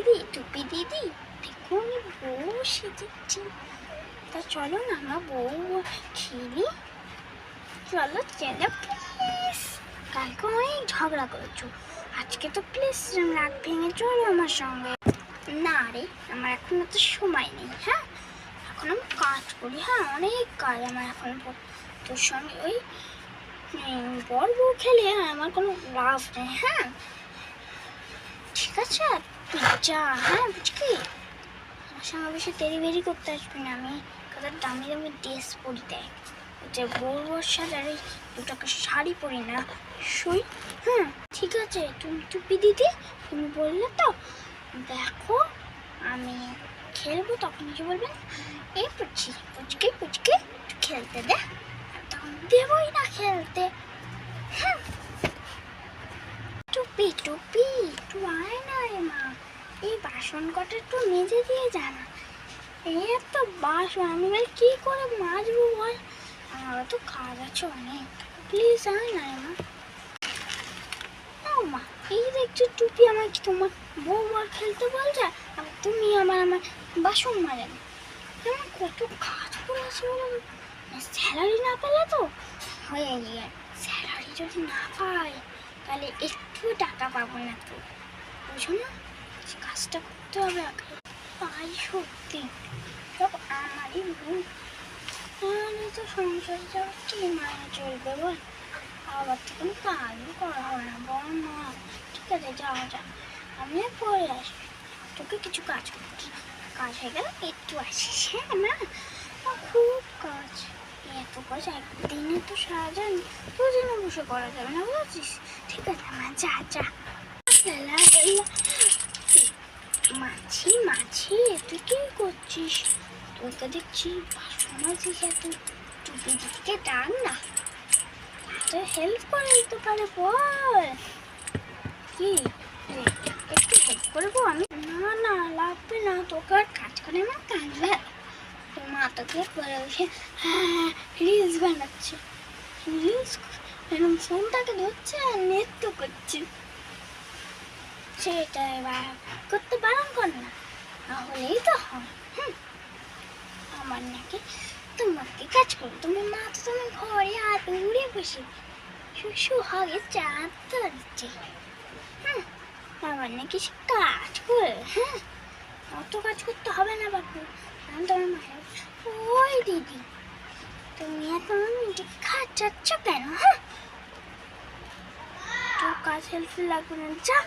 টুপি দিদি, দেখো আমি বউ সেজেছি। তা চলো না আমরা বউ খেলি। চলো চলো প্লিজ। কালকে অনেক ঝগড়া করেছো, আজকে তো প্লিজ রাগ ভেঙে চলো আমার সঙ্গে। না রে, আমার এখন তো সময় নেই। হ্যাঁ, এখন আমি কাজ করি। হ্যাঁ, অনেক কাজ আমার এখন। তোর সঙ্গে ওই বর বউ খেলে আমার কোনো লাভ নেই। হ্যাঁ ঠিক আছে, তুই যা। হ্যাঁ বুঝলি, আমার সঙ্গে বেশি তেরি বেরি করতে আসবি না। আমি কত দামি দামি ড্রেস পরি, দেয় যে বউ বর্ষার আর এই দুটাকে শাড়ি পরি না শুই। হ্যাঁ ঠিক আছে, তুমি টুপি দিদি তুমি বললে তো, দেখো আমি খেলবো তখন কি বলবেন, এই পুচকি পুচকি পুচকি খেলতে দে, তখন দেবই না খেলতে। হ্যাঁ টুপি টুপি একটু আয় না রে মা, এই বাসন কটা একটু মেজে দিয়ে জানা। এই তো বাসন আমি কি করে মাজবো বল, আমার তো কাজ আছে অনেক। প্লিজ আয় না রে মা। ও মা, এই দেখছো টুপি আমাকে তোমার বউ আর খেলতে বলছে, আর তুমি আমার বাসন মাজে না। আমার কত কাজ করে আছে বলো, স্যালারি না পেলে তো হয়ে গিয়ে, স্যালারি যদি না পাই তাহলে একটু টাকা পাবো না। তো বুঝো না, কাজটা করতে হবে আগে। পাই সত্যি, আমারই ভুল। তাহলে তো সংসারে যাওয়া কি মায়ের চলবে বল, আবার তো কোনো কাজও করা হয় না। বল মা ঠিক আছে যাওয়া যা, আমি পরে আসবি, তোকে কিছু কাজ করছি। কাজ হয়ে গেল একটু আসিস। হ্যাঁ না, খুব কাজ, এত কাজ একদিনে তো সারাদিন দুদিনে বসে করা যাবে না বুঝছিস। ঠিক আছে মা যা যা। মাছি মাছি তুই কি করছিস, তোকে দেখছি বাসন মাছিস, এত টুপি দিদিকে ডাক না, তো হেল্প করে দিতে পারে বল। কি একটু হেল্প করবো আমি? না না লাগবে না, তোকে আর কাজ করে আমার কাঁদবে। তোর মা তোকে পরে বসে হ্যাঁ রিলস বানাচ্ছে, রিলস এরকম ফোনটাকে ধরছে আর নৃত্য করছে। সেটা এবার করতে বারণ কর না, তাহলেই তো হয়। আমার নাকি তোমাকে কাজ করো, তুমি মা তো তুমি ঘরে আর উড়ে বসে শুশু হবে চাঁদ ধরছে। আমার নাকি সে কাজ করে। হ্যাঁ অত কাজ করতে হবে না বাপু, আমি তোমার মায়ের। ওই দিদি তুমি এখন নিজেকে খাচ্ছাচ্ছ কেন? হ্যাঁ তোর কাজ হেল্প লাগবে না, যা।